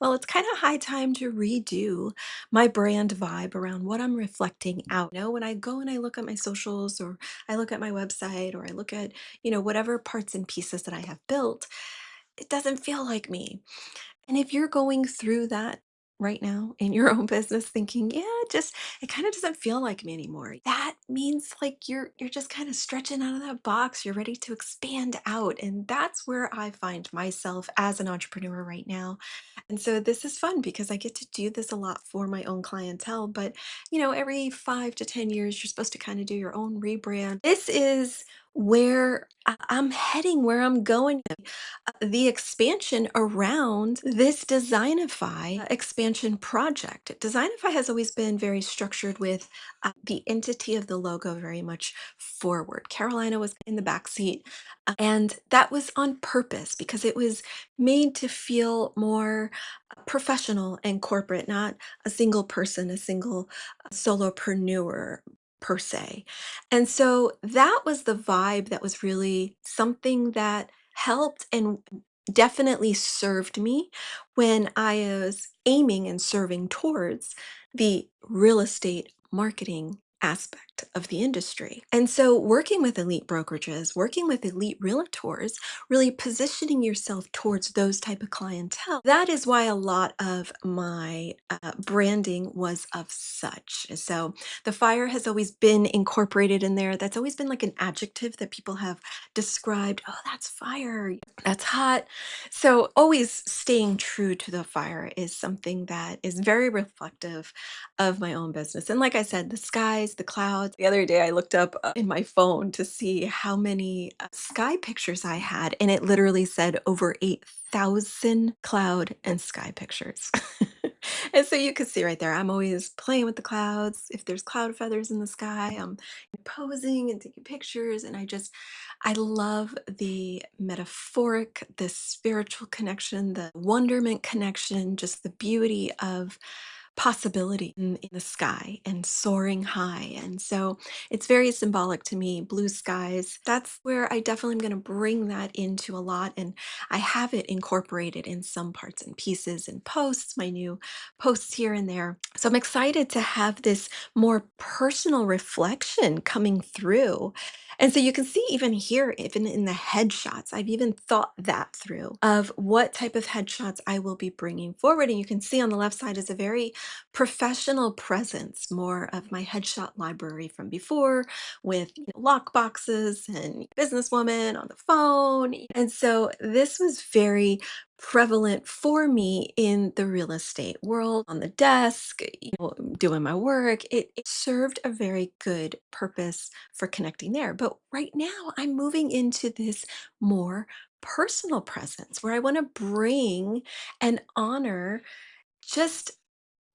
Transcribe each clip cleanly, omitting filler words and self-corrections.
Well, it's kind of high time to redo my brand vibe around what I'm reflecting out. When I go and I look at my socials or I look at my website or I look at, whatever parts and pieces that I have built, it doesn't feel like me. And if you're going through that right now in your own business thinking, yeah, just it kind of doesn't feel like me anymore. That means like you're just kind of stretching out of that box. You're ready to expand out. And that's where I find myself as an entrepreneur right now. And so this is fun because I get to do this a lot for my own clientele. But every 5 to 10 years, you're supposed to kind of do your own rebrand. This is where I'm heading, where I'm going, the expansion around this Designify expansion project. Designify has always been very structured with the entity of the logo very much forward. Carolina was in the back seat, and that was on purpose because it was made to feel more professional and corporate, not a single person, a single solopreneur per se. And so that was the vibe that was really something that helped and definitely served me when I was aiming and serving towards the real estate marketing aspect of the industry. And so working with elite brokerages, working with elite realtors, really positioning yourself towards those type of clientele. That is why a lot of my branding was of such. So the fire has always been incorporated in there. That's always been like an adjective that people have described. Oh, that's fire. That's hot. So always staying true to the fire is something that is very reflective of my own business. And like I said, the skies, the clouds. The other day I looked up in my phone to see how many sky pictures I had, and it literally said over 8,000 cloud and sky pictures. And so you can see right there, I'm always playing with the clouds. If there's cloud feathers in the sky, I'm posing and taking pictures. And I love the metaphoric, the spiritual connection, the wonderment connection, just the beauty of possibility in the sky and soaring high. And so it's very symbolic to me, blue skies. That's where I definitely am going to bring that into a lot. And I have it incorporated in some parts and pieces and posts, my new posts here and there. So I'm excited to have this more personal reflection coming through. And so you can see even here, even in the headshots, I've even thought that through of what type of headshots I will be bringing forward. And you can see on the left side is a very professional presence, more of my headshot library from before with lock boxes and businesswoman on the phone. And so this was very prevalent for me in the real estate world on the desk, doing my work. It served a very good purpose for connecting there. But right now I'm moving into this more personal presence where I want to bring and honor just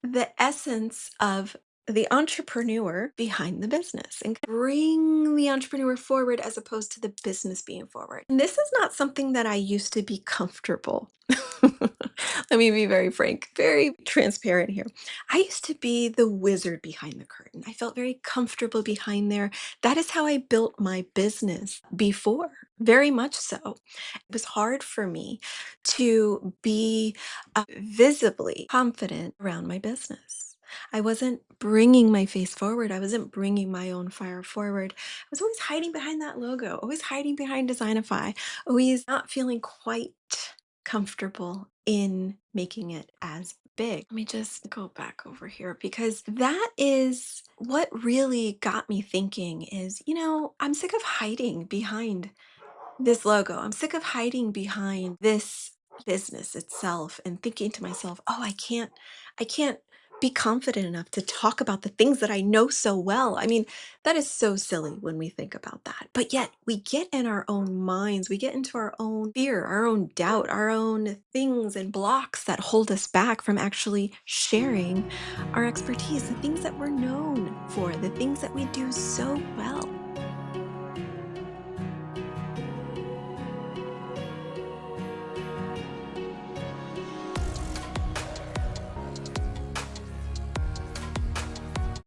the essence of the entrepreneur behind the business and bring the entrepreneur forward as opposed to the business being forward. And this is not something that I used to be comfortable. Let me be very frank, very transparent here. I used to be the wizard behind the curtain. I felt very comfortable behind there. That is how I built my business before, very much so. It was hard for me to be visibly confident around my business. I wasn't bringing my face forward. I wasn't bringing my own fire forward. I was always hiding behind that logo, always hiding behind Designify, always not feeling quite comfortable in making it as big. Let me just go back over here because that is what really got me thinking is, I'm sick of hiding behind this logo. I'm sick of hiding behind this business itself and thinking to myself, "Oh, I can't be confident enough to talk about the things that I know so well." I mean, that is so silly when we think about that. But yet we get in our own minds, we get into our own fear, our own doubt, our own things and blocks that hold us back from actually sharing our expertise, the things that we're known for, the things that we do so well.